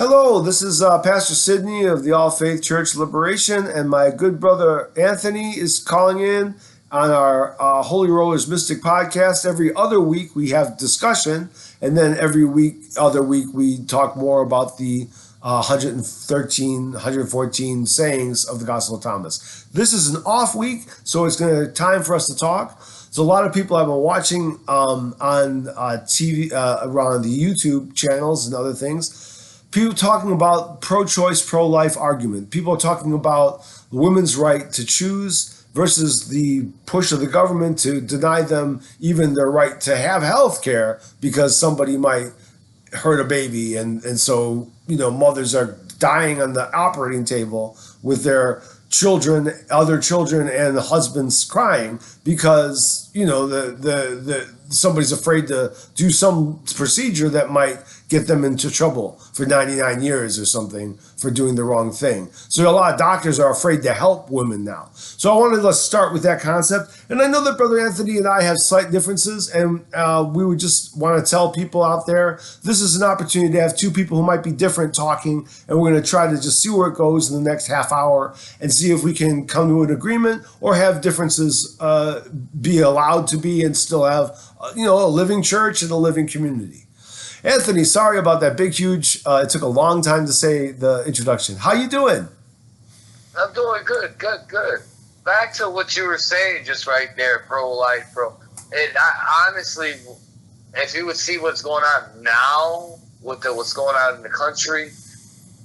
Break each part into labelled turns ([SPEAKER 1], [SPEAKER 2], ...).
[SPEAKER 1] Hello, this is Pastor Sidney of the All Faith Church Liberation, and my good brother Anthony is calling in on our Holy Rollers Mystic podcast. Every other week we have discussion, and then every other week we talk more about the 114 sayings of the Gospel of Thomas. This is an off week, so it's going to time for us to talk. So a lot of people have been watching on TV, around the YouTube channels and other things. People talking about pro-choice, pro-life argument. People are talking about the women's right to choose versus the push of the government to deny them even their right to have health care because somebody might hurt a baby. And so, mothers are dying on the operating table with their children, other children, and husbands crying because, somebody's afraid to do some procedure that might get them into trouble for 99 years or something for doing the wrong thing. So a lot of doctors are afraid to help women now. So I wanted to start with that concept. And I know that Brother Anthony and I have slight differences, and we would just want to tell people out there, this is an opportunity to have two people who might be different talking, and we're going to try to just see where it goes in the next half hour and see if we can come to an agreement or have differences be allowed to be and still have, a living church and a living community. Anthony, sorry about that big, huge, it took a long time to say the introduction. How you doing?
[SPEAKER 2] I'm doing good. Back to what you were saying just right there, pro-life, And I honestly, if you would see what's going on now, what's going on in the country,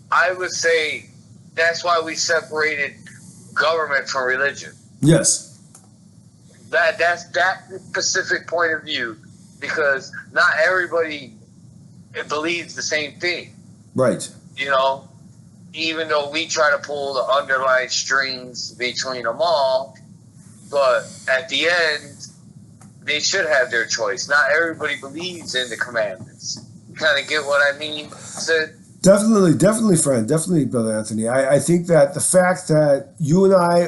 [SPEAKER 2] I would say that's why we separated government from religion.
[SPEAKER 1] Yes.
[SPEAKER 2] That's that specific point of view, because not everybody believes the same thing.
[SPEAKER 1] Right.
[SPEAKER 2] Even though we try to pull the underlying strings between them all, but at the end, they should have their choice. Not everybody believes in the commandments. You kind of get what I mean, Sid?
[SPEAKER 1] Definitely, friend. Definitely, Brother Anthony. I think that the fact that you and I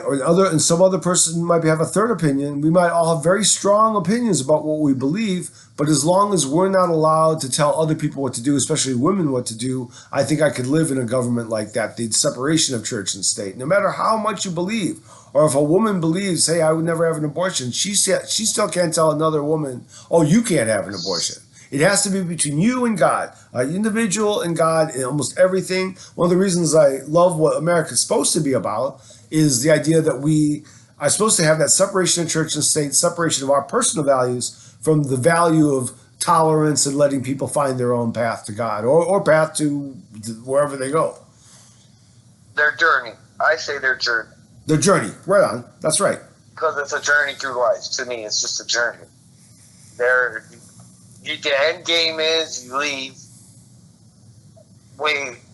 [SPEAKER 1] and some other person might have a third opinion, we might all have very strong opinions about what we believe, but as long as we're not allowed to tell other people what to do, especially women what to do, I think I could live in a government like that, the separation of church and state. No matter how much you believe, or if a woman believes, hey, I would never have an abortion, she still can't tell another woman, oh, you can't have an abortion. It has to be between you and God, an individual and God in almost everything. One of the reasons I love what America's supposed to be about is the idea that we are supposed to have that separation of church and state, separation of our personal values from the value of tolerance and letting people find their own path to God or path to wherever they go.
[SPEAKER 2] Their journey. I say their journey.
[SPEAKER 1] Their journey. Right on. That's right.
[SPEAKER 2] Because it's a journey through life. To me, it's just a journey. The end game is you leave.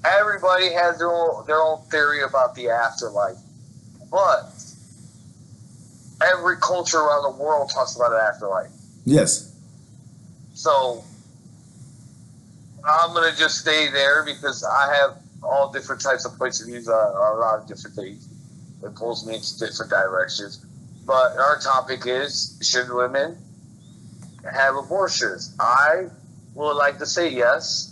[SPEAKER 2] Everybody has their own theory about the afterlife, but every culture around the world talks about an afterlife.
[SPEAKER 1] Yes.
[SPEAKER 2] So I'm gonna just stay there because I have all different types of points of views on a lot of different things. It pulls me into different directions. But our topic is, should women have abortions? I would like to say yes.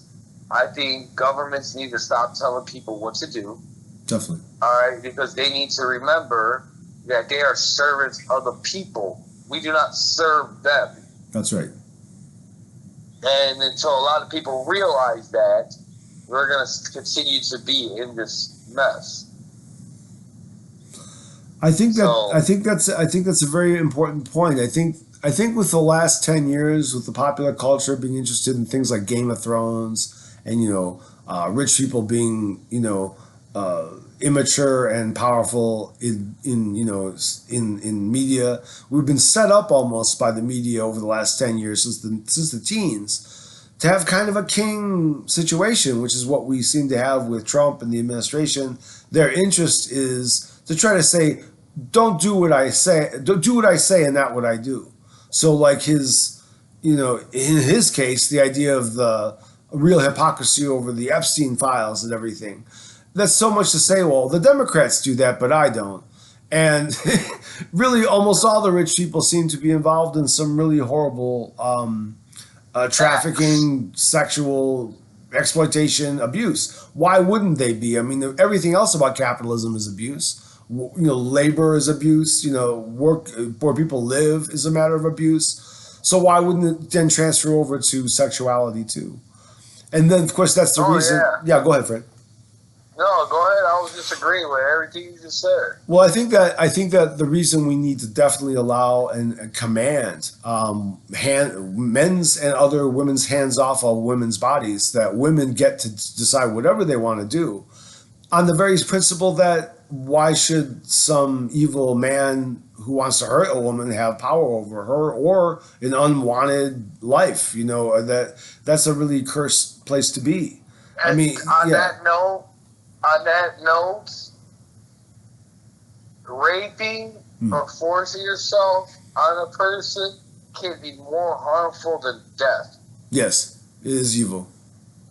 [SPEAKER 2] I think governments need to stop telling people what to do.
[SPEAKER 1] Definitely.
[SPEAKER 2] All right, because they need to remember that they are servants of the people. We do not serve them.
[SPEAKER 1] That's right.
[SPEAKER 2] And until a lot of people realize that, we're going to continue to be in this mess.
[SPEAKER 1] I think that's a very important point. I think with the last 10 years, with the popular culture being interested in things like Game of Thrones and, rich people being, immature and powerful in media, we've been set up almost by the media over the last 10 years since the teens to have kind of a king situation, which is what we seem to have with Trump and the administration. Their interest is to try to say, don't do what I say and not what I do. So like in his case, the idea of the real hypocrisy over the Epstein files and everything, that's so much to say, well, the Democrats do that, but I don't. And really almost all the rich people seem to be involved in some really horrible trafficking, sexual exploitation, abuse. Why wouldn't they be? I mean, everything else about capitalism is abuse. Labor is abuse. Work where people live is a matter of abuse. So why wouldn't it then transfer over to sexuality too? And then, of course, that's the reason.
[SPEAKER 2] Yeah.
[SPEAKER 1] Yeah, go ahead, Fred.
[SPEAKER 2] No, go ahead. I was just agreeing with everything you just said.
[SPEAKER 1] Well, I think that the reason we need to definitely allow and command men's and other women's hands off of women's bodies, that women get to decide whatever they want to do, on the very principle that why should some evil man who wants to hurt a woman have power over her or an unwanted life? That's a really cursed place to be.
[SPEAKER 2] And
[SPEAKER 1] I mean,
[SPEAKER 2] on that note, raping or forcing yourself on a person can be more harmful than death.
[SPEAKER 1] Yes, it is evil.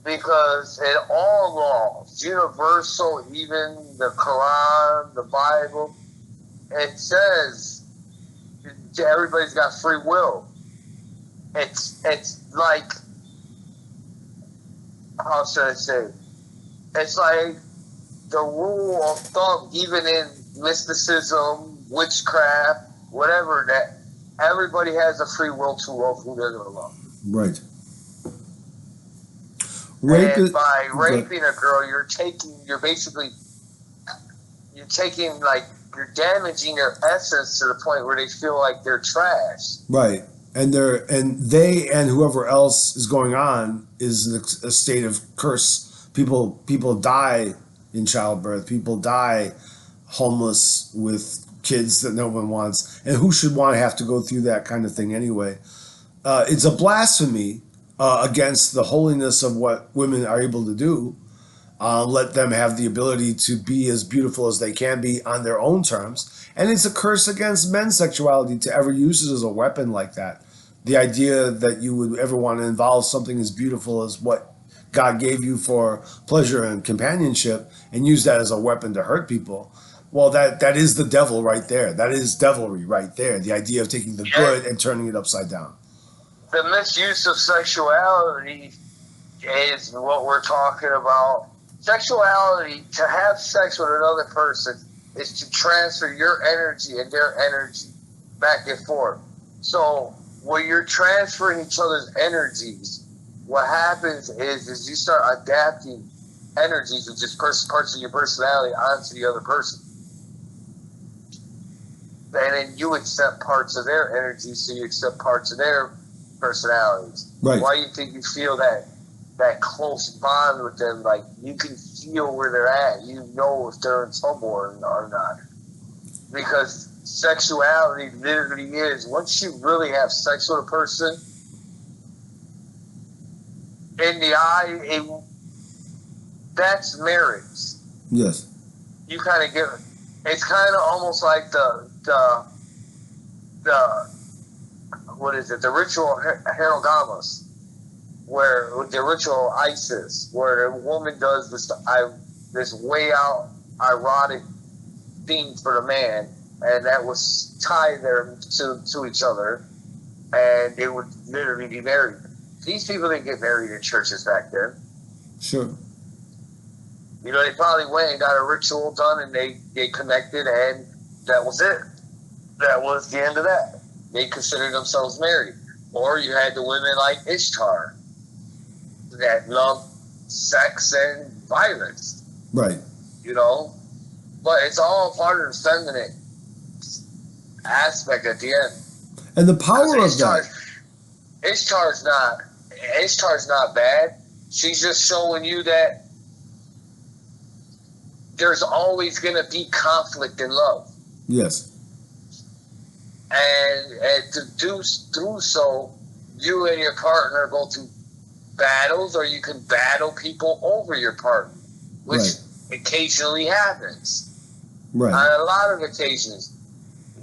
[SPEAKER 2] Because in all laws, universal, even the Quran, the Bible, it says everybody's got free will. It's like, how should I say? It's like the rule of thumb, even in mysticism, witchcraft, whatever, that everybody has a free will to love who they're going to love.
[SPEAKER 1] Right.
[SPEAKER 2] And by raping a girl, you're damaging their essence to the point where they feel like they're trash.
[SPEAKER 1] Right. And they and whoever else is going on is in a state of curse. People die in childbirth. People die homeless with kids that no one wants. And who should want to have to go through that kind of thing anyway? It's a blasphemy against the holiness of what women are able to do. Let them have the ability to be as beautiful as they can be on their own terms. And it's a curse against men's sexuality to ever use it as a weapon like that. The idea that you would ever want to involve something as beautiful as what God gave you for pleasure and companionship and use that as a weapon to hurt people. Well, that is the devil right there. That is devilry right there. The idea of taking the good and turning it upside down.
[SPEAKER 2] The misuse of sexuality is what we're talking about. Sexuality, to have sex with another person, is to transfer your energy and their energy back and forth. So when you're transferring each other's energies, what happens is you start adapting energies of just parts of your personality onto the other person. And then you accept parts of their energy, so you accept parts of their personalities.
[SPEAKER 1] Right.
[SPEAKER 2] Why do you think you feel that close bond with them? Like, you can feel where they're at. You know if they're in trouble or not. Because sexuality literally is, once you really have sex with a person, in the eye, that's marriage.
[SPEAKER 1] Yes.
[SPEAKER 2] You kind of get, it's kind of almost like the what is it? The ritual Herogamos, where the ritual Isis, where the woman does this way out erotic thing for the man, and that was tie them to each other, and they would literally be married. These people didn't get married in churches back then.
[SPEAKER 1] Sure.
[SPEAKER 2] They probably went and got a ritual done, and they connected, and that was it. That was the end of that. They considered themselves married. Or you had the women like Ishtar that loved sex and violence.
[SPEAKER 1] Right.
[SPEAKER 2] But it's all part of the feminine aspect at the end.
[SPEAKER 1] And the power of that.
[SPEAKER 2] Ishtar's not bad. She's just showing you that there's always going to be conflict in love.
[SPEAKER 1] Yes.
[SPEAKER 2] And to do so, you and your partner go through battles, or you can battle people over your partner, which occasionally happens.
[SPEAKER 1] Right.
[SPEAKER 2] On a lot of occasions.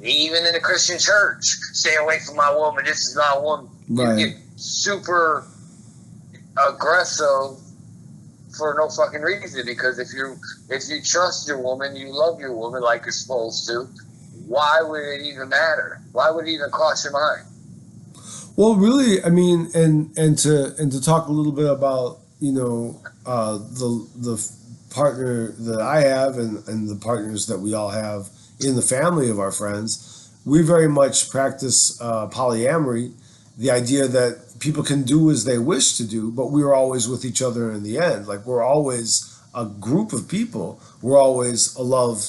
[SPEAKER 2] Even in the Christian church, stay away from my woman. This is my woman.
[SPEAKER 1] Right.
[SPEAKER 2] You get super aggressive for no fucking reason, because if you trust your woman, you love your woman like you're supposed to, why would it even matter? Why would it even cross your mind?
[SPEAKER 1] Well, really, I mean, and to talk a little bit about the partner that I have and the partners that we all have in the family of our friends, we very much practice polyamory, the idea that people can do as they wish to do, but we're always with each other in the end. Like we're always a group of people. We're always a love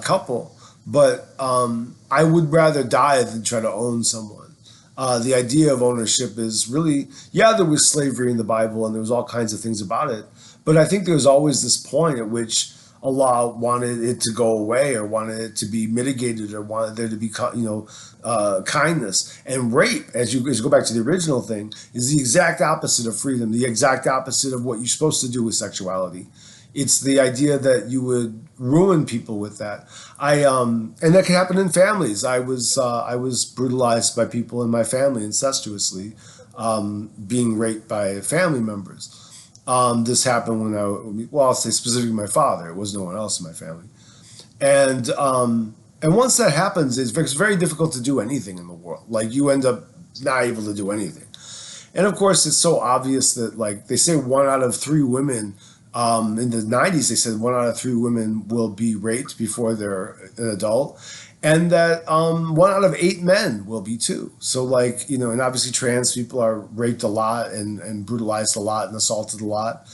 [SPEAKER 1] couple. But I would rather die than try to own someone. The idea of ownership is really, yeah, there was slavery in the Bible and there was all kinds of things about it. But I think there was always this point at which Allah wanted it to go away or wanted it to be mitigated or wanted there to be, kindness. And rape, as you go back to the original thing, is the exact opposite of freedom, the exact opposite of what you're supposed to do with sexuality. It's the idea that you would ruin people with that. And that can happen in families. I was brutalized by people in my family incestuously, being raped by family members. This happened when I'll say specifically my father. It was no one else in my family. And once that happens, it's very difficult to do anything in the world. Like you end up not able to do anything. And of course, it's so obvious that like they say 1 out of 3 women, in the 90s, they said 1 out of 3 women will be raped before they're an adult. And that 1 out of 8 men will be too. So like, and obviously trans people are raped a lot and brutalized a lot and assaulted a lot.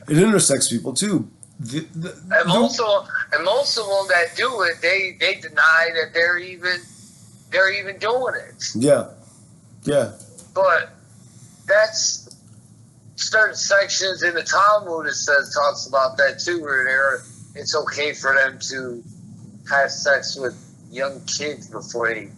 [SPEAKER 1] And intersex people too.
[SPEAKER 2] And most of them that do it, they deny that they're even doing it.
[SPEAKER 1] Yeah. Yeah.
[SPEAKER 2] But that's certain sections in the Talmud talks about that too, where it's okay for them to have sex with young kids before they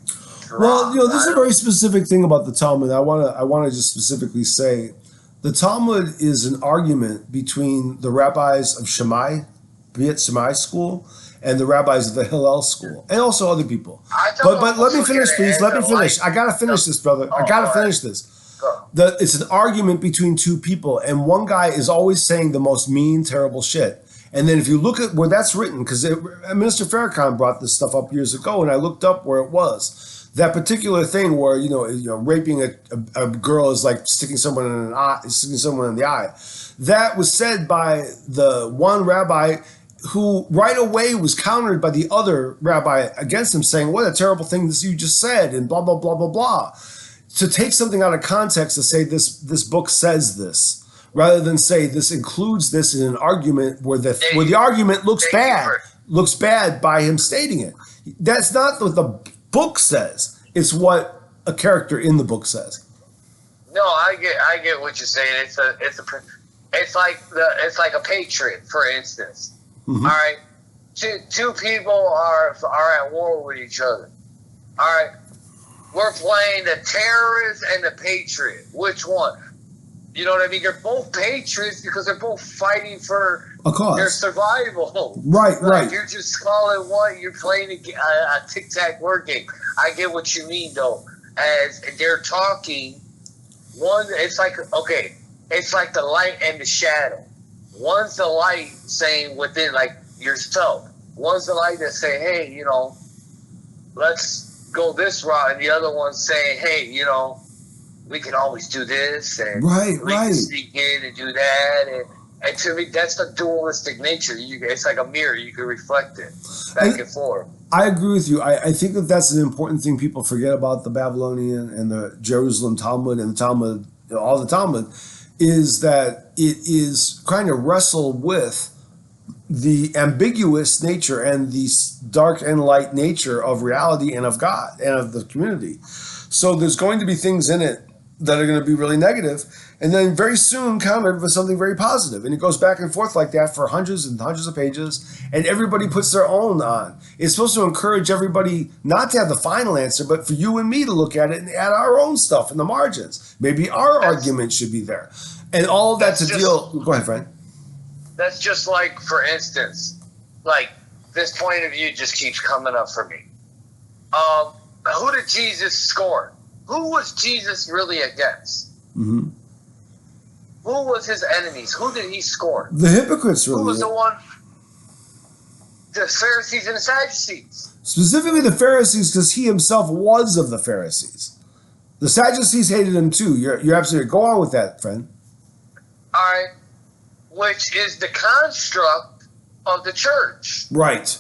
[SPEAKER 2] drop.
[SPEAKER 1] Well, there's a very specific thing about the Talmud. I want to just specifically say, the Talmud is an argument between the rabbis of Beit Shammai school, and the rabbis of the Hillel school, and also other people. But let me finish, please. Let me finish. I gotta finish this, brother. I gotta finish this. It's an argument between 2 people, and one guy is always saying the most mean, terrible shit. And then if you look at where that's written, because Minister Farrakhan brought this stuff up years ago, and I looked up where it was. That particular thing where raping a girl is like sticking someone in the eye. That was said by the one rabbi who right away was countered by the other rabbi against him, saying, "What a terrible thing this you just said," and blah blah blah blah blah. To take something out of context to say this book says this, rather than say this includes this in an argument where the argument looks bad by him stating it. That's not what the book says. It's what a character in the book says.
[SPEAKER 2] No, I get what you're saying. It's like a patriot, for instance. Mm-hmm. All right, two people are at war with each other. All right, we're playing the terrorist and the patriot. Which one? You know what I mean? They're both patriots because they're both fighting for
[SPEAKER 1] a cause,
[SPEAKER 2] their survival.
[SPEAKER 1] Right, right.
[SPEAKER 2] You're just calling one. You're playing a tic-tac word game. I get what you mean, though. As they're talking, one, it's like the light and the shadow. One's the light saying within, like yourself. One's the light that say, hey, let's go this route, and the other one's saying, hey, we can always do this, and we can sneak in and do that, and to me, that's the dualistic nature. It's like a mirror; you can reflect it back and forth.
[SPEAKER 1] I agree with you. I think that's an important thing people forget about the Babylonian and the Jerusalem Talmud and the Talmud, all the Talmud, is that it is trying to wrestle with the ambiguous nature and the dark and light nature of reality and of God and of the community. So there's going to be things in it that are going to be really negative, and then very soon countered with something very positive. And it goes back and forth like that for hundreds and hundreds of pages, and everybody puts their own on. It's supposed to encourage everybody not to have the final answer, but for you and me to look at it and add our own stuff in the margins. Maybe our argument should be there. And all of that to deal... Go ahead, Frank.
[SPEAKER 2] That's just like, for instance, like this point of view just keeps coming up for me. Who did Jesus scorn? Who was Jesus really against? Mm-hmm. Who was his enemies? Who did he scorn?
[SPEAKER 1] The hypocrites, really.
[SPEAKER 2] Who was the one? The Pharisees and the Sadducees.
[SPEAKER 1] Specifically the Pharisees, because he himself was of the Pharisees. The Sadducees hated him too. You're absolutely... Go on with that, friend.
[SPEAKER 2] All right, which is the construct of the church.
[SPEAKER 1] Right.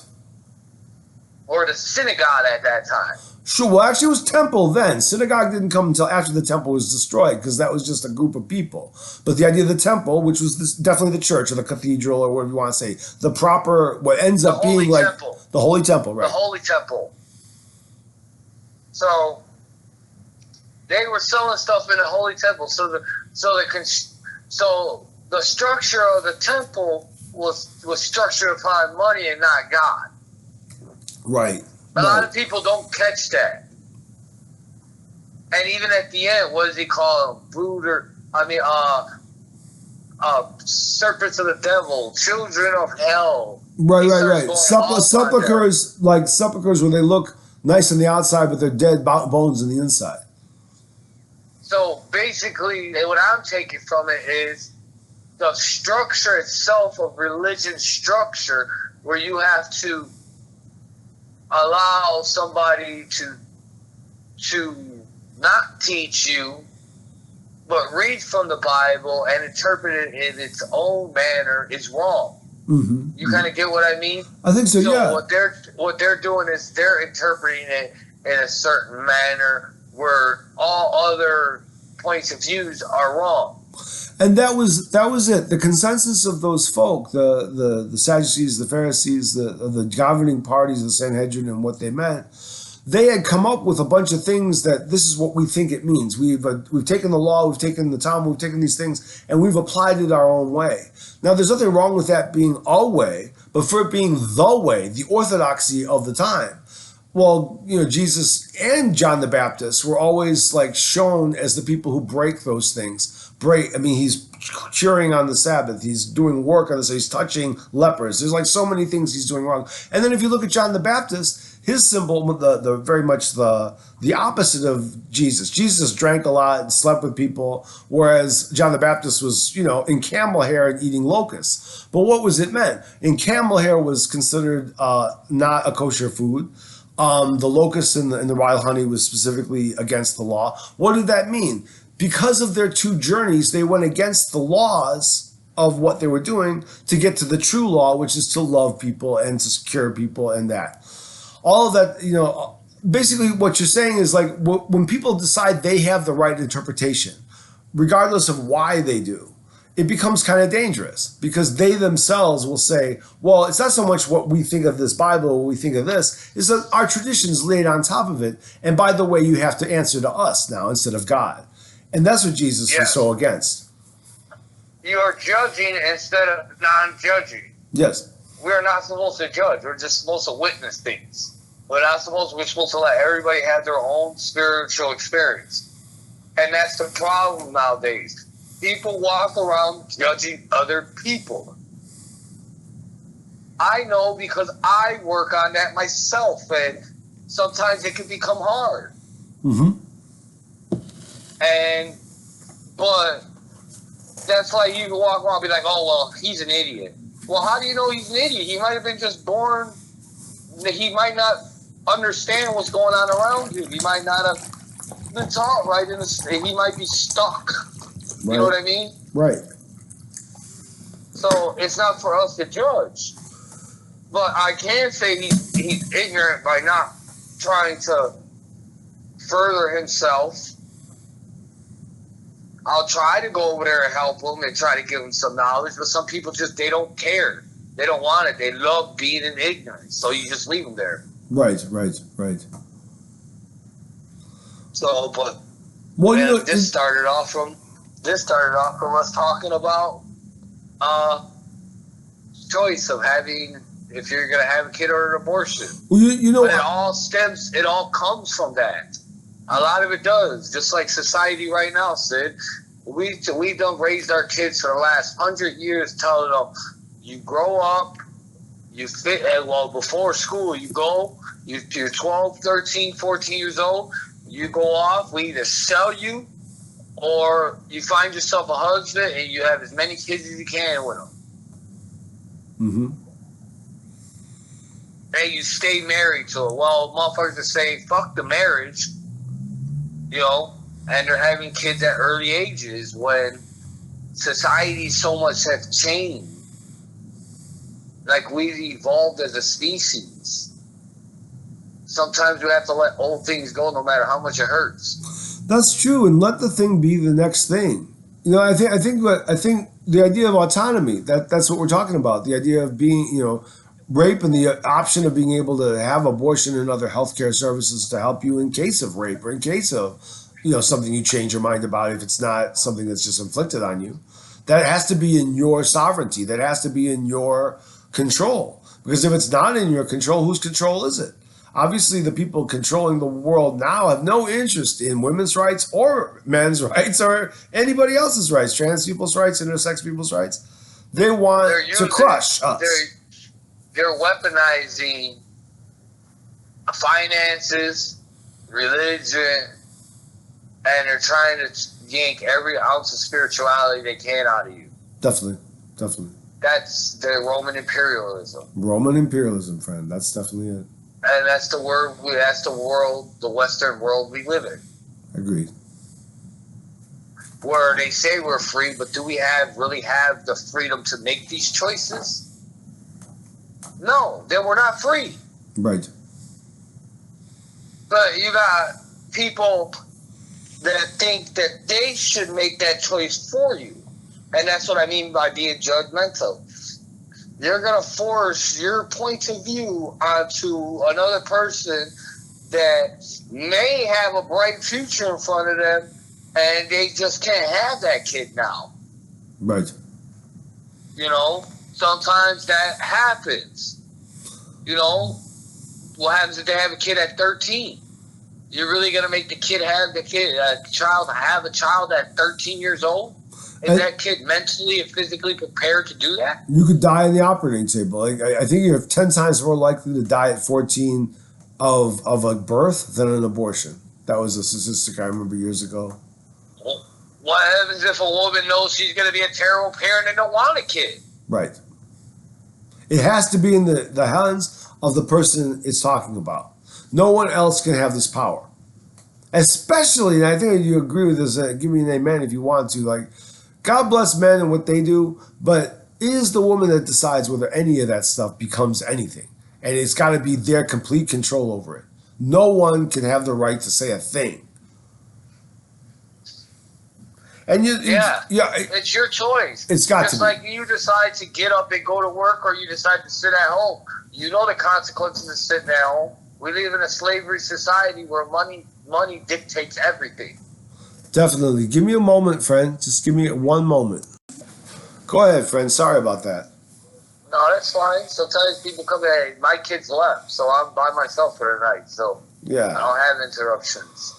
[SPEAKER 2] Or the synagogue at that time.
[SPEAKER 1] Sure. Well, actually, it was temple then. Synagogue didn't come until after the temple was destroyed, because that was just a group of people. But the idea of the temple, which was definitely the church or the cathedral or whatever you want to say, the proper, what ends up being like the Holy Temple, right?
[SPEAKER 2] The Holy Temple. So they were selling stuff in the Holy Temple. So the structure of the temple was structured upon money and not God.
[SPEAKER 1] Right.
[SPEAKER 2] A lot of people don't catch that. And even at the end, what does he call them? Serpents of the devil, children of hell.
[SPEAKER 1] Right. Sepulchres, like sepulchres where they look nice on the outside, but they're dead bones on the inside.
[SPEAKER 2] So basically, what I'm taking from it is the structure itself of religion structure, where you have to allow somebody to not teach you, but read from the Bible and interpret it in its own manner is wrong.
[SPEAKER 1] Mm-hmm.
[SPEAKER 2] You kind of get what I mean?
[SPEAKER 1] I think so. Yeah.
[SPEAKER 2] What they're doing is they're interpreting it in a certain manner where all other points of views are wrong.
[SPEAKER 1] And that was it. The consensus of those folk, the Sadducees, the Pharisees, the governing parties, the Sanhedrin, and what they meant, they had come up with a bunch of things that this is what we think it means. We've taken the law, we've taken the Talmud, we've taken these things, and we've applied it our own way. Now, there's nothing wrong with that being a way, but for it being the way, the orthodoxy of the time. Well, Jesus and John the Baptist were always like shown as the people who break those things. He's curing on the Sabbath. He's doing work on the Sabbath. He's touching lepers. There's like so many things he's doing wrong. And then if you look at John the Baptist, his symbol, the very much the opposite of Jesus. Jesus drank a lot and slept with people, whereas John the Baptist was, in camel hair and eating locusts. But what was it meant? In camel hair was considered not a kosher food. The locusts and the wild honey was specifically against the law. What did that mean? Because of their two journeys, they went against the laws of what they were doing to get to the true law, which is to love people and to cure people and that. All of that, basically what you're saying is like when people decide they have the right interpretation, regardless of why they do, it becomes kind of dangerous because they themselves will say, well, it's not so much what we think of this Bible or what we think of this, is that our tradition's laid on top of it. And by the way, you have to answer to us now instead of God. And that's what Jesus was so against.
[SPEAKER 2] You are judging instead of non-judging.
[SPEAKER 1] Yes.
[SPEAKER 2] We're not supposed to judge. We're just supposed to witness things. We're supposed to let everybody have their own spiritual experience. And that's the problem nowadays. People walk around judging other people. I know because I work on that myself, and sometimes it can become hard.
[SPEAKER 1] Mm-hmm.
[SPEAKER 2] But that's why you can walk around and be like, oh, well, he's an idiot. Well, how do you know he's an idiot? He might have been just born. He might not understand what's going on around him. He might not have been taught right. He might be stuck. Right. You know what I mean?
[SPEAKER 1] Right.
[SPEAKER 2] So it's not for us to judge. But I can say he's ignorant by not trying to further himself. I'll try to go over there and help him and try to give him some knowledge, but some people they don't care. They don't want it. They love being in ignorance, so you just leave them there. Right. So, but this started off from us talking about choice of having, if you're going to have a kid or an abortion.
[SPEAKER 1] Well,
[SPEAKER 2] but it all comes from that. A lot of it does, just like society right now, Sid. We've done raised our kids for the last 100 years, telling them, you grow up, you fit, before school, you're 12, 13, 14 years old, you go off, we either sell you, or you find yourself a husband and you have as many kids as you can with them.
[SPEAKER 1] Mm-hmm.
[SPEAKER 2] And you stay married to it. Well, motherfuckers are saying, fuck the marriage. And they're having kids at early ages when society so much have changed. Like we've evolved as a species. Sometimes we have to let old things go no matter how much it hurts.
[SPEAKER 1] That's true, and let the thing be the next thing. You know, I think the idea of autonomy, that's what we're talking about. The idea of being, you know, rape and the option of being able to have abortion and other healthcare services to help you in case of rape or in case of, you know, something you change your mind about if it's not something that's just inflicted on you. That has to be in your sovereignty. That has to be in your control. Because if it's not in your control, whose control is it? Obviously, the people controlling the world now have no interest in women's rights or men's rights or anybody else's rights, trans people's rights, intersex people's rights. They want to crush us.
[SPEAKER 2] They're weaponizing finances, religion, and they're trying to yank every ounce of spirituality they can out of you.
[SPEAKER 1] Definitely, definitely.
[SPEAKER 2] That's the Roman imperialism.
[SPEAKER 1] Roman imperialism, friend. That's definitely it.
[SPEAKER 2] And that's the word. That's the world, the Western world we live in.
[SPEAKER 1] Agreed.
[SPEAKER 2] Where they say we're free, but do we really have the freedom to make these choices? No, then we're not free.
[SPEAKER 1] Right.
[SPEAKER 2] But you got people that think that they should make that choice for you. And that's what I mean by being judgmental. You're going to force your point of view onto another person that may have a bright future in front of them, and they just can't have that kid now.
[SPEAKER 1] Right.
[SPEAKER 2] You know, sometimes that happens. You know, what happens if they have a kid at 13? You're really going to make the kid have a child at 13 years old? Is that kid mentally and physically prepared to do that?
[SPEAKER 1] You could die on the operating table. I think you're 10 times more likely to die at 14 of a birth than an abortion. That was a statistic I remember years ago.
[SPEAKER 2] Well, what happens if a woman knows she's going to be a terrible parent and don't want a kid?
[SPEAKER 1] Right. It has to be in the hands of the person it's talking about. No one else can have this power. Especially, and I think you agree with this, give me an amen if you want to, like, God bless men and what they do, but it is the woman that decides whether any of that stuff becomes anything. And it's got to be their complete control over it. No one can have the right to say a thing. And
[SPEAKER 2] it's your choice.
[SPEAKER 1] It's got
[SPEAKER 2] just
[SPEAKER 1] to be.
[SPEAKER 2] Like you decide to get up and go to work, or you decide to sit at home. You know the consequences of sitting at home. We live in a slavery society where money dictates everything.
[SPEAKER 1] Definitely. Give me a moment, friend. Just give me one moment. Go ahead, friend. Sorry about that.
[SPEAKER 2] No, that's fine. Sometimes people come in, hey, my kids left, so I'm by myself for the night. So
[SPEAKER 1] yeah,
[SPEAKER 2] I don't have interruptions.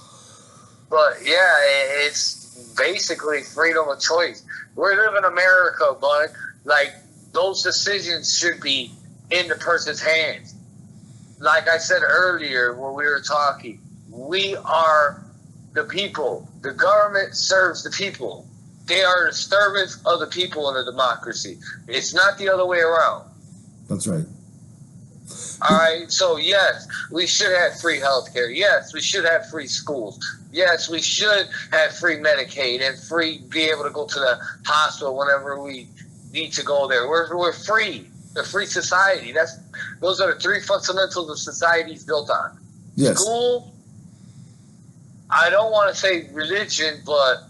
[SPEAKER 2] But yeah, it's basically freedom of choice. We live in America, but like those decisions should be in the person's hands. Like I said earlier when we were talking, we are the people. The government serves the people. They are the servants of the people in a democracy. It's not the other way around.
[SPEAKER 1] That's right.
[SPEAKER 2] All right, so yes, we should have free healthcare. Yes, we should have free schools. Yes, we should have free Medicaid and be able to go to the hospital whenever we need to go there. We're free. The free society. Those are the three fundamentals of society is built on.
[SPEAKER 1] Yes.
[SPEAKER 2] School. I don't want to say religion, but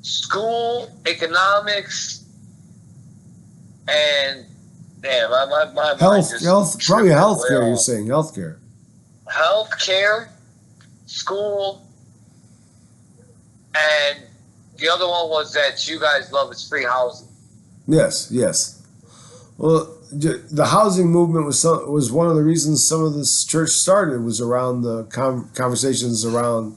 [SPEAKER 2] school, economics, and my
[SPEAKER 1] health, probably healthcare. You're saying healthcare.
[SPEAKER 2] Healthcare, school, and the other one was that you guys love is free housing.
[SPEAKER 1] Yes, yes. Well, the housing movement was one of the reasons some of this church started, was around the conversations around,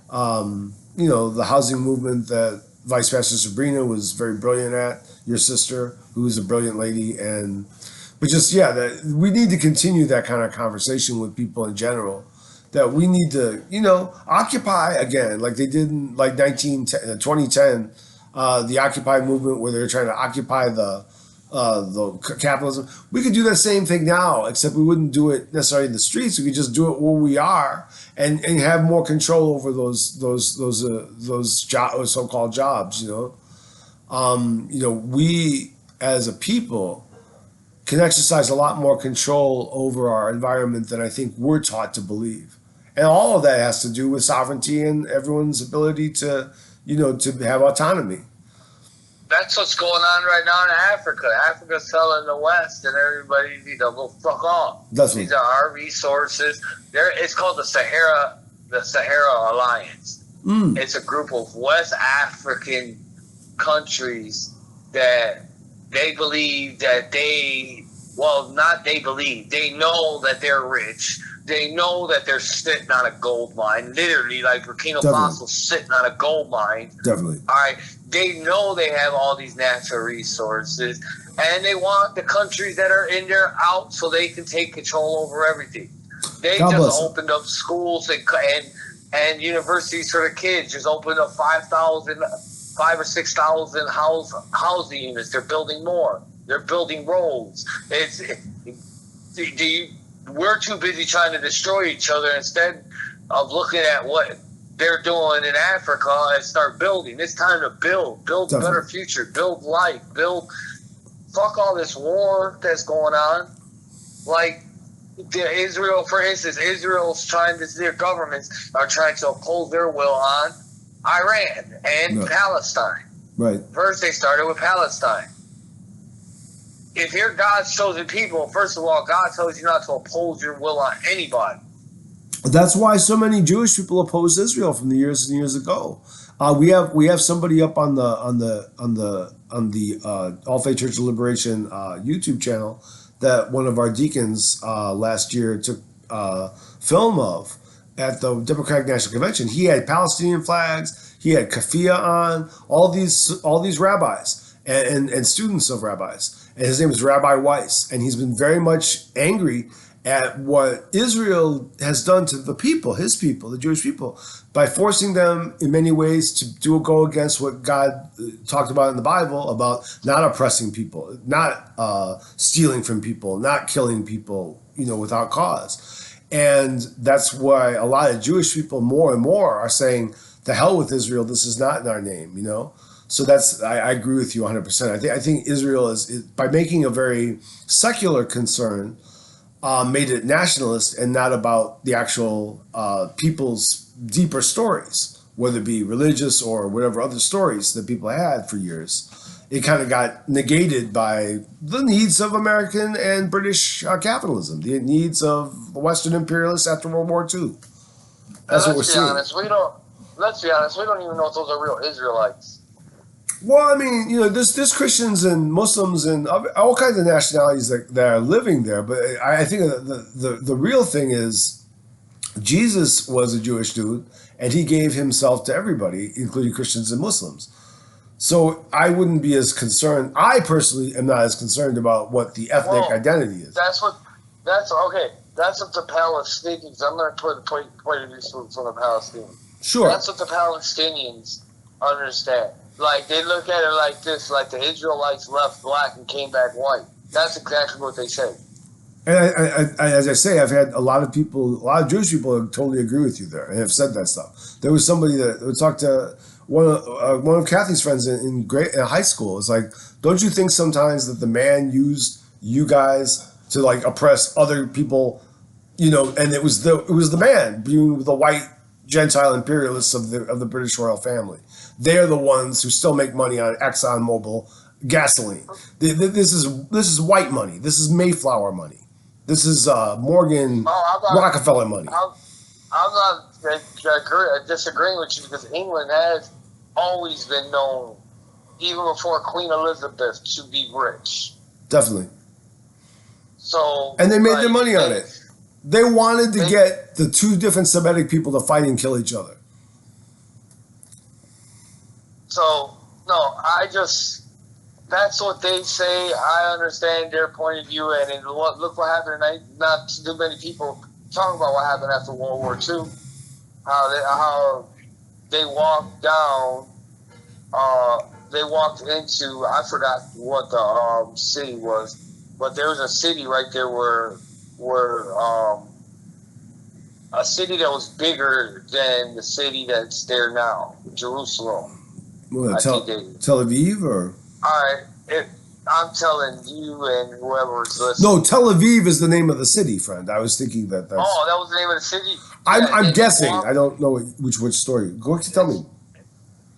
[SPEAKER 1] the housing movement that Vice Pastor Sabrina was very brilliant at, your sister, who is a brilliant lady. That we need to continue that kind of conversation with people in general, that we need to, occupy again, like they did in 2010, the Occupy movement, where they're trying to occupy the capitalism. We could do that same thing now, except we wouldn't do it necessarily in the streets. We could just do it where we are and have more control over those so-called jobs. We as a people can exercise a lot more control over our environment than I think we're taught to believe. And all of that has to do with sovereignty and everyone's ability to have autonomy.
[SPEAKER 2] That's what's going on right now in Africa. Africa's telling the West and everybody, go fuck off.
[SPEAKER 1] Definitely.
[SPEAKER 2] These are our resources. It's called the Sahara Alliance. It's a group of West African countries that they believe that they know that they're rich. They know that they're sitting on a gold mine, literally, like Burkina Faso sitting on a gold mine.
[SPEAKER 1] Definitely.
[SPEAKER 2] All right. They know they have all these natural resources, and they want the countries that are in there out so they can take control over everything. They just opened up schools and universities for the kids. Just opened up 5 or 6,000 housing units. They're building more. They're building roads. We're too busy trying to destroy each other instead of looking at what they're doing in Africa and start building. It's time to build a better future, build life, fuck all this war that's going on. Like Israel, for instance, their governments are trying to oppose their will on Iran and Palestine.
[SPEAKER 1] Right.
[SPEAKER 2] First, they started with Palestine. If you're God's chosen people, first of all, God tells you not to oppose your will on anybody.
[SPEAKER 1] That's why so many Jewish people opposed Israel from the years and years ago. We have somebody up on the All Faith Church of Liberation YouTube channel that one of our deacons last year took film of at the Democratic National Convention. He had Palestinian flags. He had keffiyeh on. All these rabbis and students of rabbis. And his name is Rabbi Weiss, and he's been very much angry at what Israel has done to the people, his people, the Jewish people, by forcing them in many ways to go against what God talked about in the Bible about not oppressing people, not stealing from people, not killing people, without cause. And that's why a lot of Jewish people more and more are saying, "The hell with Israel. This is not in our name," So I agree with you 100%. I think Israel is by making a very secular concern, made it nationalist and not about the actual people's deeper stories, whether it be religious or whatever other stories that people had for years. It kind of got negated by the needs of American and British capitalism, the needs of the Western imperialists after World War II. That's what we're seeing.
[SPEAKER 2] Let's be honest, we don't even know if those are real Israelites.
[SPEAKER 1] Well, I mean, there's Christians and Muslims and all kinds of nationalities that are living there. But I think the real thing is Jesus was a Jewish dude, and he gave himself to everybody, including Christians and Muslims. So I wouldn't be as concerned. I personally am not as concerned about what the ethnic identity is.
[SPEAKER 2] That's what the Palestinians. I'm going to put point of view from the Palestinians.
[SPEAKER 1] Sure.
[SPEAKER 2] That's what the Palestinians understand. Like, they look at it like this, like the Israelites left black and came back white. That's exactly what they say.
[SPEAKER 1] And I, as I say, I've had a lot of Jewish people who totally agree with you there and have said that stuff. There was somebody that would talk to one of Kathy's friends in high school. It's like, don't you think sometimes that the man used you guys to like oppress other people, and it was the man being the white Gentile imperialists of the British royal family. They're the ones who still make money on ExxonMobil gasoline. This is white money. This is Mayflower money. This is Morgan Rockefeller money.
[SPEAKER 2] I'm not disagreeing with you because England has always been known, even before Queen Elizabeth, to be rich.
[SPEAKER 1] Definitely.
[SPEAKER 2] So,
[SPEAKER 1] and they made their money on it. They wanted to get the two different Semitic people to fight and kill each other.
[SPEAKER 2] So, no, that's what they say. I understand their point of view, and look what happened. Not too many people talking about what happened after World War II. How they walked down. They walked into, I forgot what the city was, but there was a city right there where a city that was bigger than the city that's there now, Jerusalem.
[SPEAKER 1] Well,
[SPEAKER 2] I think they.
[SPEAKER 1] Tel Aviv or?
[SPEAKER 2] All right, I'm telling you and whoever's
[SPEAKER 1] No,
[SPEAKER 2] listening.
[SPEAKER 1] Tel Aviv is the name of the city, friend. I was thinking that's.
[SPEAKER 2] Oh, that was the name of the city.
[SPEAKER 1] I'm guessing. I don't know which story. Go ahead, tell me.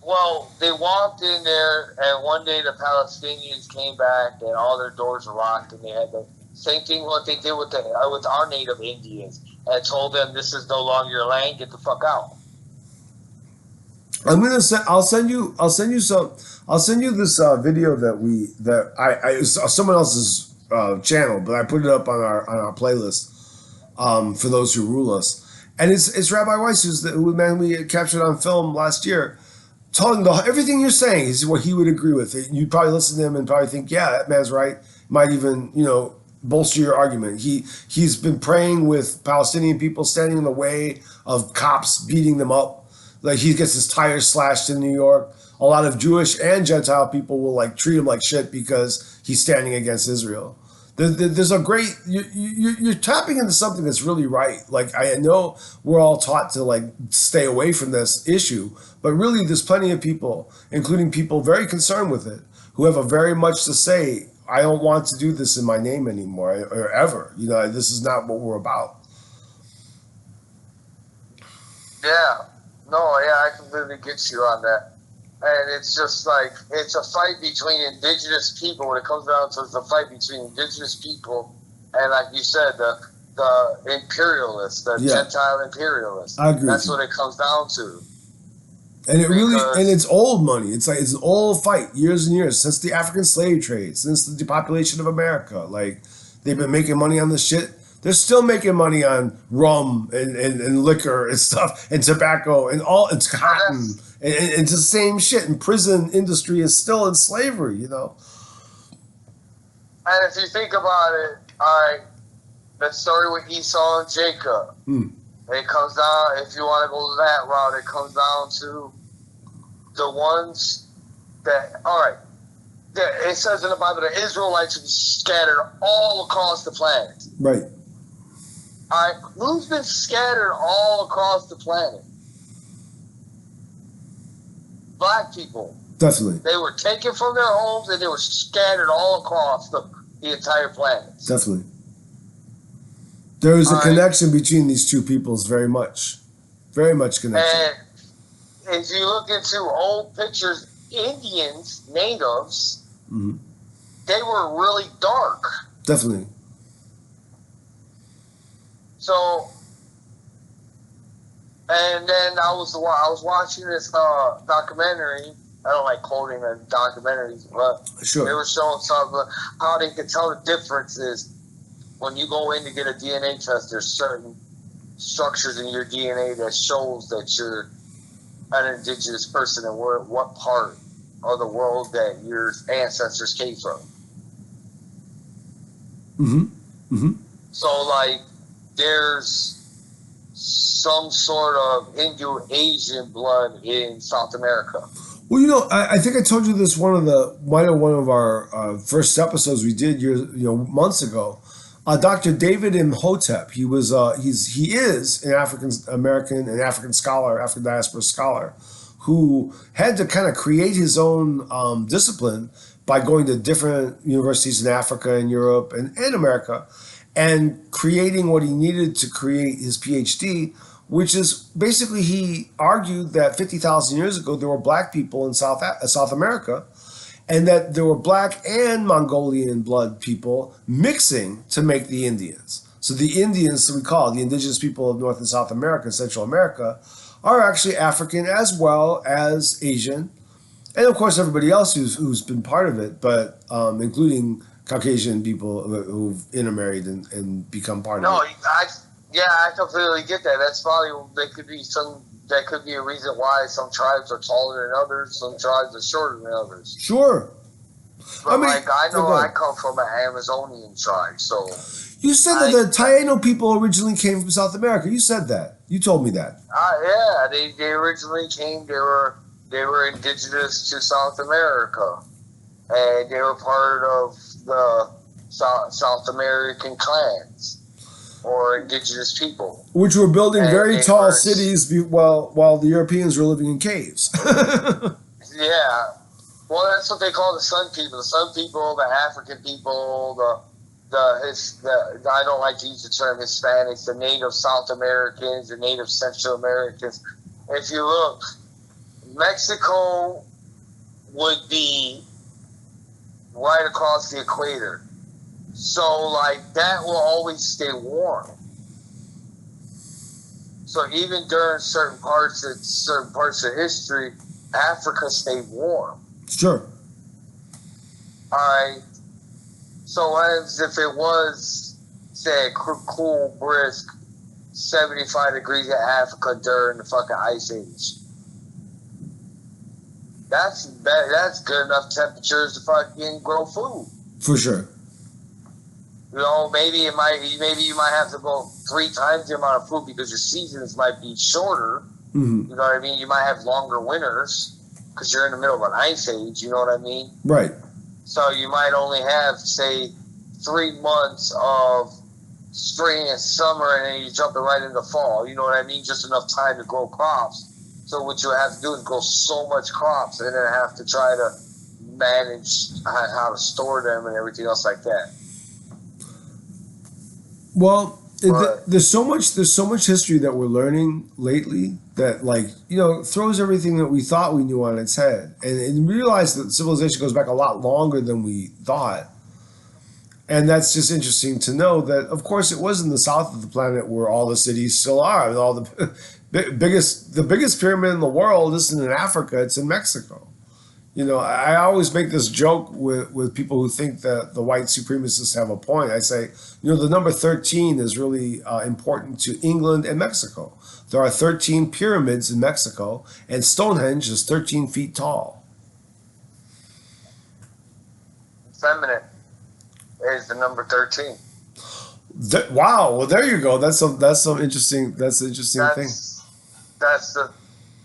[SPEAKER 2] Well, they walked in there, and one day the Palestinians came back, and all their doors were locked, and they had the same thing what they did with our native Indians, and told them this is no longer your land, get the fuck out.
[SPEAKER 1] I'm gonna send. I'll send you some. I'll send you this video that I it was someone else's channel, but I put it up on our playlist for those who rule us. And it's Rabbi Weiss, who's the man we captured on film last year, telling everything you're saying is what he would agree with. You'd probably listen to him and probably think, yeah, that man's right. Might even bolster your argument. He's been praying with Palestinian people standing in the way of cops beating them up. Like he gets his tires slashed in New York. A lot of Jewish and Gentile people will like treat him like shit because he's standing against Israel. There's a great you're tapping into something that's really right. Like I know we're all taught to like stay away from this issue, but really there's plenty of people, including people very concerned with it, who have a very much to say. I don't want to do this in my name anymore or ever. This is not what we're about.
[SPEAKER 2] Yeah. No, yeah, I completely get you on that. And it's just like, it's a fight between indigenous people. When it comes down to it's a fight between indigenous people and, like you said, the imperialists, the Gentile imperialists.
[SPEAKER 1] I agree.
[SPEAKER 2] That's what it comes down to.
[SPEAKER 1] And it's old money. It's an old fight, years and years, since the African slave trade, since the depopulation of America. Like, they've been making money on this shit. They're still making money on rum and liquor and stuff and tobacco and all. It's cotton and it's the same shit. And prison industry is still in slavery,
[SPEAKER 2] And if you think about it, all right, that story with Esau and Jacob. It comes down. If you want to go that route, it comes down to the ones that. All right, it says in the Bible that Israelites will be scattered all across the planet.
[SPEAKER 1] Right.
[SPEAKER 2] All right, who's been scattered all across the planet? Black people.
[SPEAKER 1] Definitely.
[SPEAKER 2] They were taken from their homes and they were scattered all across the entire planet.
[SPEAKER 1] Definitely. There is a connection between these two peoples, very much connection.
[SPEAKER 2] And if you look into old pictures, Indians, natives, they were really dark.
[SPEAKER 1] Definitely.
[SPEAKER 2] So, and then I was watching this documentary. I don't like quoting the documentaries, but they were showing something how they could tell the differences when you go in to get a DNA test. There's certain structures in your DNA that shows that you're an indigenous person and what part of the world that your ancestors came from. So, like, there's some sort of Indo-Asian blood in South America.
[SPEAKER 1] Well, I think I told you this one of our first episodes we did months ago. Dr. David Imhotep. He is an African American, an African scholar, African diaspora scholar, who had to kind of create his own discipline by going to different universities in Africa and Europe and America, and creating what he needed to create his PhD, which is basically he argued that 50,000 years ago there were black people in South America, and that there were black and Mongolian blood people mixing to make the Indians. So the Indians, we call the indigenous people of North and South America and Central America, are actually African as well as Asian, and of course everybody else who's been part of it, but including Caucasian people who've intermarried and become part of it.
[SPEAKER 2] I completely get that. That's probably that could be a reason why some tribes are taller than others, some tribes are shorter than others.
[SPEAKER 1] Sure.
[SPEAKER 2] But I come from an Amazonian tribe, so.
[SPEAKER 1] You said that the Taino people originally came from South America. You said that. You told me that.
[SPEAKER 2] They originally came. They were indigenous to South America, and they were part of the South American clans or indigenous people,
[SPEAKER 1] which were building very tall cities while the Europeans were living in caves.
[SPEAKER 2] yeah. Well, that's what they call the Sun people. The Sun people, the African people, I don't like to use the term Hispanics, the Native South Americans, the Native Central Americans. If you look, Mexico would be right across the equator. So, like, that will always stay warm. So even during certain parts of history, Africa stayed warm.
[SPEAKER 1] Sure.
[SPEAKER 2] All right. So as if it was, say, cool, brisk, 75 degrees in Africa during the fucking Ice Age. That's good enough temperatures to fucking grow food.
[SPEAKER 1] For sure.
[SPEAKER 2] You know, maybe you might have to go 3 times the amount of food because your seasons might be shorter.
[SPEAKER 1] Mm-hmm.
[SPEAKER 2] You know what I mean? You might have longer winters because you're in the middle of an ice age. You know what I mean?
[SPEAKER 1] Right.
[SPEAKER 2] So you might only have, say, 3 months of spring and summer, and then you jump it right into fall. You know what I mean? Just enough time to grow crops. So what you have to do is grow so much crops, and then have to try to manage how to store them and everything else like that.
[SPEAKER 1] Well, there's so much history that we're learning lately that, like, you know, throws everything that we thought we knew on its head, and we realize that civilization goes back a lot longer than we thought. And that's just interesting to know that, of course, it was in the south of the planet where all the cities still are. And all the biggest pyramid in the world isn't in Africa; it's in Mexico. You know, I always make this joke with people who think that the white supremacists have a point. I say, you know, the number 13 is really important to England and Mexico. There are 13 pyramids in Mexico, and Stonehenge is 13 feet tall.
[SPEAKER 2] Feminine is the number 13.
[SPEAKER 1] Wow! Well, there you go. That's an interesting thing.
[SPEAKER 2] That's the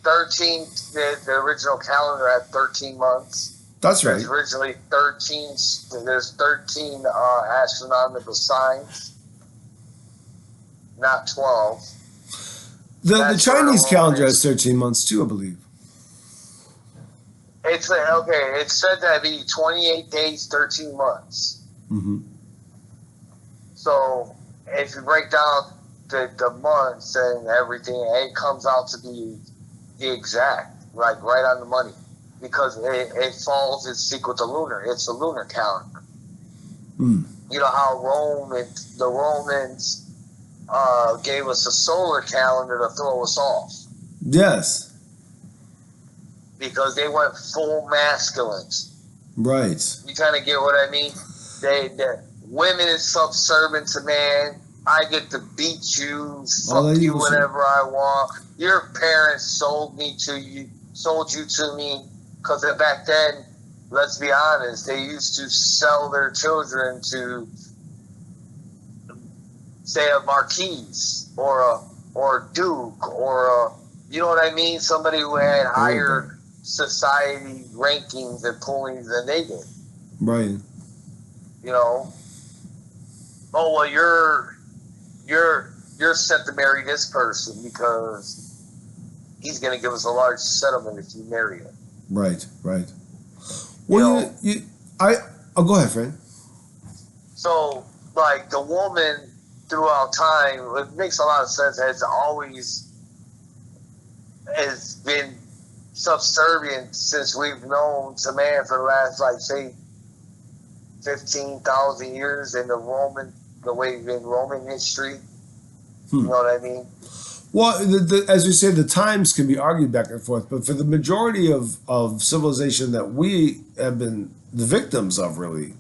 [SPEAKER 2] 13. The original calendar had 13 months.
[SPEAKER 1] That's right.
[SPEAKER 2] There's originally 13. There's 13 astronomical signs, not 12.
[SPEAKER 1] The Chinese calendar has 13 months too, I believe.
[SPEAKER 2] It's okay. It's said to be 28 days, 13 months.
[SPEAKER 1] Mm-hmm.
[SPEAKER 2] So if you break down the months and everything, it comes out to be the exact, like right on the money, because it falls. It's equal to lunar. It's a lunar calendar.
[SPEAKER 1] Mm.
[SPEAKER 2] You know how the Romans gave us a solar calendar to throw us off.
[SPEAKER 1] Yes.
[SPEAKER 2] Because they went full masculine.
[SPEAKER 1] Right.
[SPEAKER 2] You kind of get what I mean? The women is subservient to man. I get to beat you, fuck you whenever I want. Your parents sold you to me, because back then, let's be honest, they used to sell their children to, say, a marquise or a duke or a, you know what I mean? Somebody who had higher society rankings and pullings than they did.
[SPEAKER 1] Right.
[SPEAKER 2] You know, oh well, you're set to marry this person because he's going to give us a large settlement if you marry him.
[SPEAKER 1] Right. Well, go ahead, friend.
[SPEAKER 2] So, like, the woman throughout time, it makes a lot of sense, has been subservient since we've known to man for the last, like, say, 15,000 years in the way in Roman history. You know what I mean?
[SPEAKER 1] Well, as you say, the times can be argued back and forth, but for the majority of civilization that we have been the victims of, really,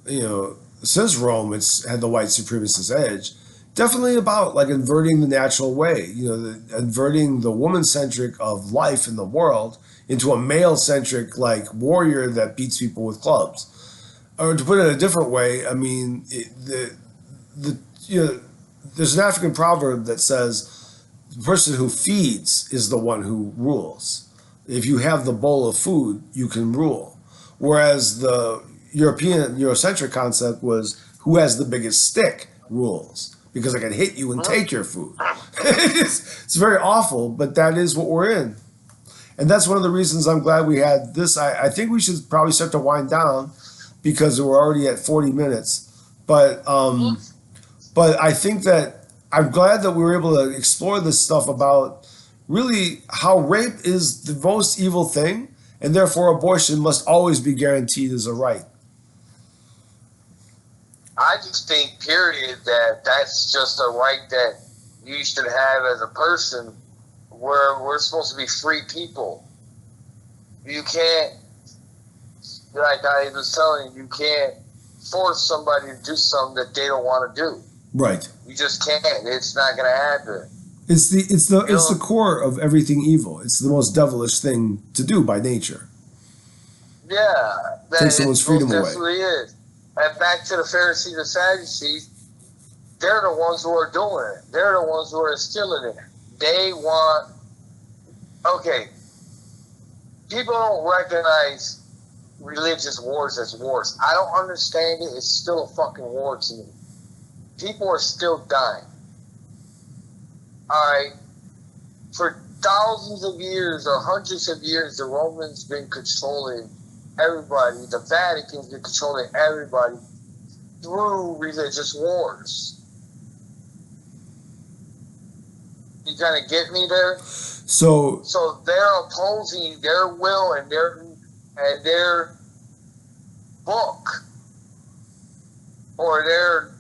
[SPEAKER 1] you know, since Rome, it's had the white supremacist edge. Definitely about, like, inverting the natural way, you know, inverting the woman-centric of life in the world into a male-centric, like, warrior that beats people with clubs. Or to put it a different way, I mean, there's an African proverb that says the person who feeds is the one who rules. If you have the bowl of food, you can rule. Whereas the Eurocentric concept was who has the biggest stick rules, because I can hit you and take your food. It's very awful, but that is what we're in. And that's one of the reasons I'm glad we had this. I think we should probably start to wind down because we're already at 40 minutes. But but I think that I'm glad that we were able to explore this stuff about really how rape is the most evil thing, and therefore abortion must always be guaranteed as a right.
[SPEAKER 2] I just think, period, that that's just a right that you should have as a person. We're supposed to be free people. You can't, like I was telling you, you can't force somebody to do something that they don't want to do.
[SPEAKER 1] Right.
[SPEAKER 2] You just can't. It's not going to happen.
[SPEAKER 1] It's the core of everything evil. It's the most devilish thing to do by nature.
[SPEAKER 2] Yeah,
[SPEAKER 1] Take someone's freedom away.
[SPEAKER 2] Definitely is. And back to the Pharisees and Sadducees, they're the ones who are doing it. They're the ones who are instilling it. They want. Okay. People don't recognize religious wars as wars. I don't understand it. It's still a fucking war to me. People are still dying. Alright? For thousands of years or hundreds of years, the Romans been controlling everybody. The Vatican's been controlling everybody through religious wars. You kind of get me there?
[SPEAKER 1] So
[SPEAKER 2] they're opposing their will and their book or their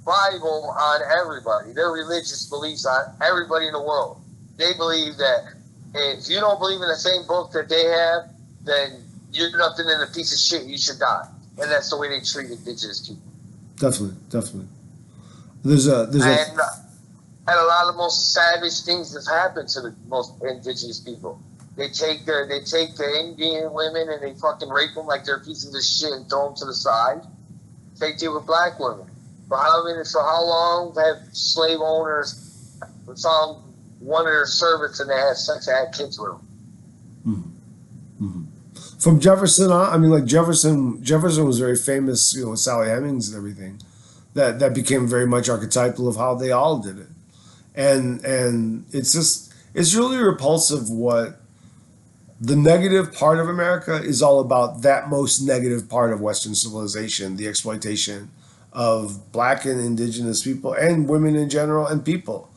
[SPEAKER 2] Bible on everybody, their religious beliefs on everybody in the world. They believe that if you don't believe in the same book that they have, then you're nothing in a piece of shit. You should die. And that's the way they treat indigenous people.
[SPEAKER 1] Definitely.
[SPEAKER 2] And a lot of the most savage things have happened to the most indigenous people. They take the Indian women and they fucking rape them like they're pieces of shit and throw them to the side. They do with black women. For how long have slave owners found one of their servants and they had sex and had kids with them?
[SPEAKER 1] Mm-hmm. Mm-hmm. From Jefferson on, I mean, like Jefferson was very famous, with Sally Hemings and everything. That became very much archetypal of how they all did it. And it's really repulsive what the negative part of America is all about. That most negative part of Western civilization, the exploitation of black and indigenous people and women in general and people.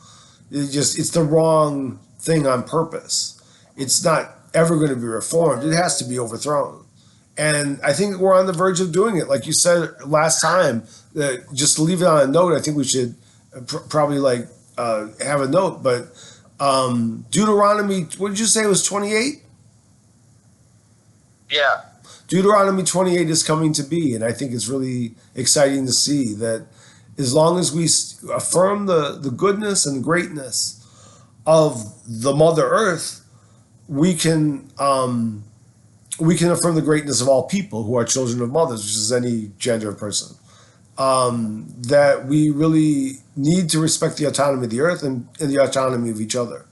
[SPEAKER 1] It's the wrong thing on purpose. It's not ever going to be reformed. It has to be overthrown. And I think we're on the verge of doing it. Like you said last time, just to leave it on a note, I think we should probably have a note, but Deuteronomy, what did you say it was 28?
[SPEAKER 2] Yeah.
[SPEAKER 1] Deuteronomy 28 is coming to be, and I think it's really exciting to see that as long as we affirm the goodness and greatness of the Mother Earth, we can affirm the greatness of all people who are children of mothers, which is any gender of person. That we really need to respect the autonomy of the earth and the autonomy of each other.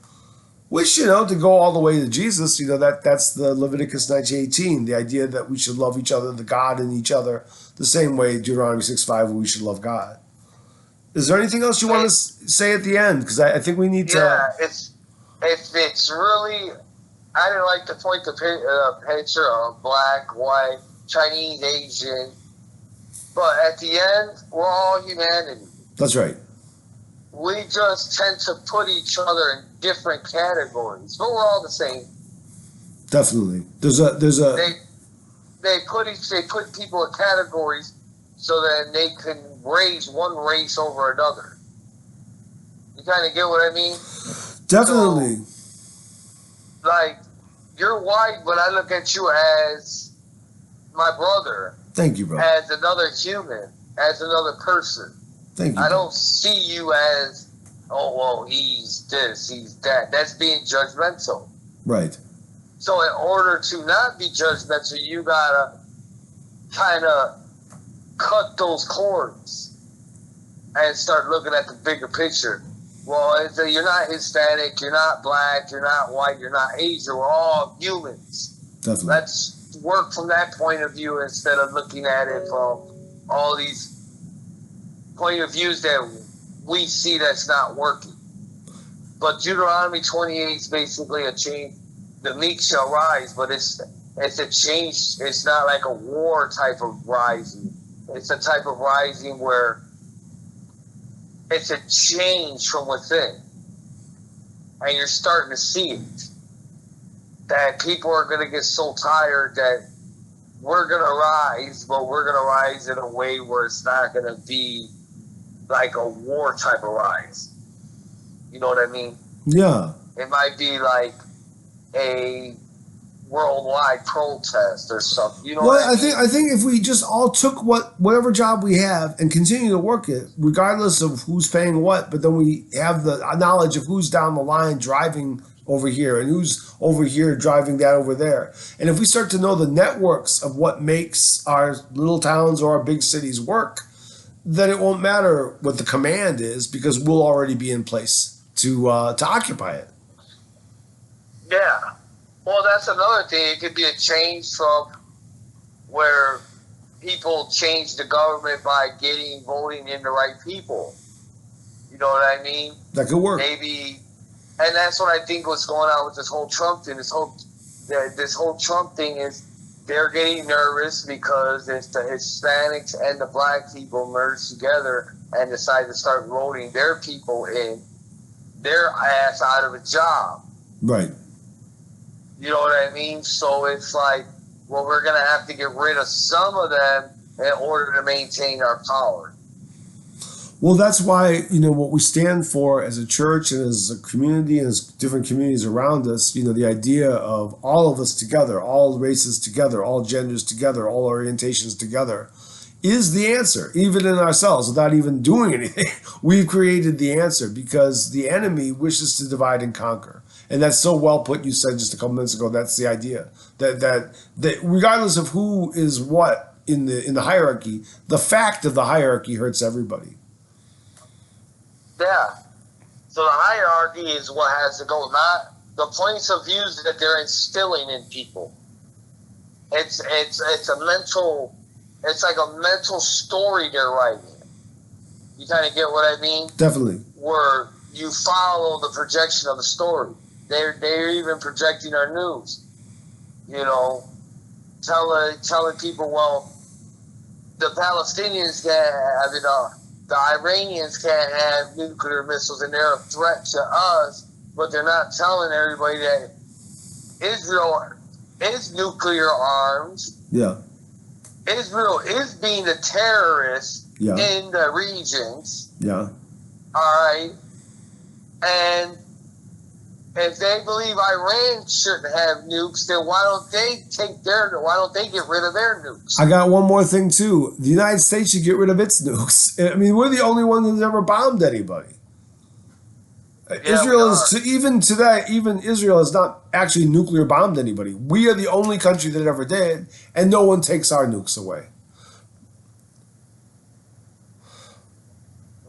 [SPEAKER 1] Which, to go all the way to Jesus, that's the Leviticus 19:18, the idea that we should love each other, the God in each other, the same way Deuteronomy 6:5, we should love God. Is there anything else you want to say at the end? Because I think we need to...
[SPEAKER 2] Yeah, it's really... I didn't like to point the picture of black, white, Chinese, Asian, but at the end, we're all humanity.
[SPEAKER 1] That's right.
[SPEAKER 2] We just tend to put each other in different categories, but we're all the same.
[SPEAKER 1] Definitely.
[SPEAKER 2] They put people in categories so that they can raise one race over another. You kind of get what I mean?
[SPEAKER 1] Definitely.
[SPEAKER 2] So, you're white, but I look at you as my brother.
[SPEAKER 1] Thank you, bro.
[SPEAKER 2] As another human, as another person.
[SPEAKER 1] Thank you.
[SPEAKER 2] I don't see you as, he's this, he's that. That's being judgmental.
[SPEAKER 1] Right.
[SPEAKER 2] So in order to not be judgmental, you gotta kind of cut those cords and start looking at the bigger picture. Well, you're not Hispanic, you're not black, you're not white, you're not Asian. We're all humans.
[SPEAKER 1] Definitely.
[SPEAKER 2] Let's work from that point of view instead of looking at it from all these point of views that we see that's not working. But Deuteronomy 28 is basically a change. the meek shall rise, but it's a change. It's not like a war type of rising. It's a type of rising where it's a change from within, and you're starting to see it. That people are going to get so tired that we're going to rise, but we're going to rise in a way where it's not going to be like a war type of rise. You know what I mean?
[SPEAKER 1] Yeah.
[SPEAKER 2] It might be like a worldwide protest or something. You know what I mean?
[SPEAKER 1] I think if we just all took whatever job we have and continue to work it, regardless of who's paying what, but then we have the knowledge of who's down the line driving over here and who's over here driving that over there. And if we start to know the networks of what makes our little towns or our big cities work, then it won't matter what the command is because we'll already be in place to occupy it.
[SPEAKER 2] Yeah. Well, that's another thing. It could be a change from where people change the government by voting in the right people. You know what I mean?
[SPEAKER 1] That could work.
[SPEAKER 2] Maybe, and that's what I think was going on with this whole Trump thing. This whole Trump thing is they're getting nervous because it's the Hispanics and the black people merged together and decide to start voting their people in, their ass out of a job.
[SPEAKER 1] Right.
[SPEAKER 2] You know what I mean? So it's like, well, we're going to have to get rid of some of them in order to maintain our power.
[SPEAKER 1] Well, that's why, what we stand for as a church and as a community and as different communities around us, the idea of all of us together, all races together, all genders together, all orientations together is the answer, even in ourselves, without even doing anything. We've created the answer because the enemy wishes to divide and conquer. And that's so well put. You said just a couple minutes ago, that's the idea that regardless of who is what in the hierarchy, the fact of the hierarchy hurts everybody.
[SPEAKER 2] Yeah. So the hierarchy is what has to go, not the points of views that they're instilling in people. It's like a mental story they're writing. You kind of get what I mean?
[SPEAKER 1] Definitely.
[SPEAKER 2] Where you follow the projection of the story. They're even projecting our news. Telling people, well, the Palestinians the Iranians can't have nuclear missiles and they're a threat to us, but they're not telling everybody that Israel is nuclear arms.
[SPEAKER 1] Yeah.
[SPEAKER 2] Israel is being a terrorist in the regions.
[SPEAKER 1] Yeah.
[SPEAKER 2] All right. And if they believe Iran shouldn't have nukes, then why don't they get rid of their nukes?
[SPEAKER 1] I got one more thing too. The United States should get rid of its nukes. I mean, we're the only one that's ever bombed anybody. Yeah, Israel even Israel has not actually nuclear bombed anybody. We are the only country that ever did, and no one takes our nukes away.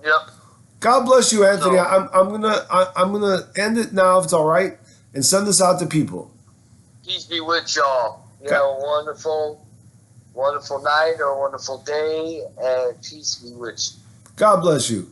[SPEAKER 2] Yep.
[SPEAKER 1] God bless you, Anthony. So, I'm gonna end it now if it's all right, and send this out to people.
[SPEAKER 2] Peace be with y'all. You have a wonderful, wonderful night or a wonderful day, and peace be with you.
[SPEAKER 1] God bless you.